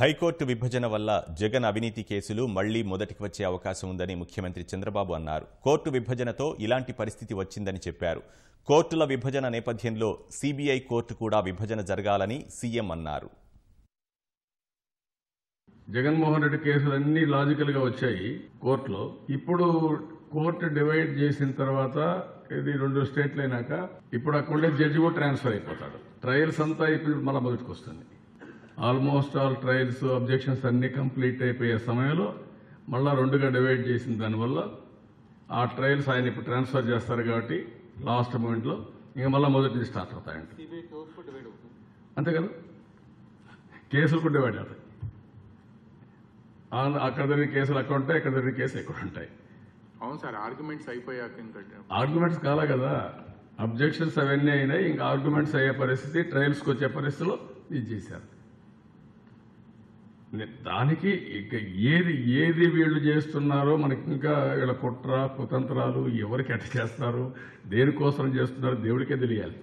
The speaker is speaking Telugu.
హైకోర్టు విభజన వల్ల జగన్ అవినీతి కేసులు మళ్లీ మొదటికి వచ్చే అవకాశం ఉందని ముఖ్యమంత్రి చంద్రబాబు అన్నారు. కోర్టు విభజనతో ఇలాంటి పరిస్థితి వచ్చిందని చెప్పారు. కోర్టుల విభజన నేపథ్యంలో సిబిఐ కోర్టు కూడా విభజన జరగాలని సీఎం అన్నారు. జగన్మోహన్ రెడ్డి కేసులన్నీ లాజికల్ గా వచ్చాయి కోర్టులో. ఇప్పుడు కోర్టు డివైడ్ చేసిన తర్వాత ఇది 2 స్టేట్లు అయినాక ఇప్పుడు అక్కడ జడ్జి కూడా ట్రాన్స్ఫర్ అయిపోతాడు. ట్రయల్స్ అంతా ఇప్పుడు మళ్ళీ మొదటికి వస్తుంది. ఆల్మోస్ట్ ఆల్ ట్రయల్స్ అబ్జెక్షన్స్ అన్ని కంప్లీట్ అయిపోయే సమయంలో మళ్ళా 2గా డివైడ్ చేసిన దానివల్ల ఆ ట్రయల్స్ ఆయన ఇప్పుడు ట్రాన్స్ఫర్ చేస్తారు కాబట్టి లాస్ట్ మూమెంట్లో ఇంకా మళ్ళీ మొదటి నుంచి స్టార్ట్ అవుతాయంట. అంతే కదా, కేసులు కూడా డివైడ్ అవుతాయి. అక్కడ జరిగిన కేసులు అక్కడ ఉంటాయి, ఇక్కడ జరిగిన కేసులు ఎక్కడ ఉంటాయి. అవును సార్, ఆర్గ్యుమెంట్స్ అయిపోయాక ఆర్గ్యుమెంట్స్ కాలా కదా, అబ్జెక్షన్స్ అవన్నీ అయినాయి. ఇంకా ఆర్గ్యుమెంట్స్ అయ్యే పరిస్థితి, ట్రయల్స్కి వచ్చే పరిస్థితిలో ఇది చేశారు. దానికి ఇక ఏది వీళ్ళు చేస్తున్నారో మనకి ఇంకా వీళ్ళ కుట్ర కుతంత్రాలు ఎవరికి ఎట్ట చేస్తారు, దేనికోసం చేస్తున్నారో దేవుడికే తెలియాలి.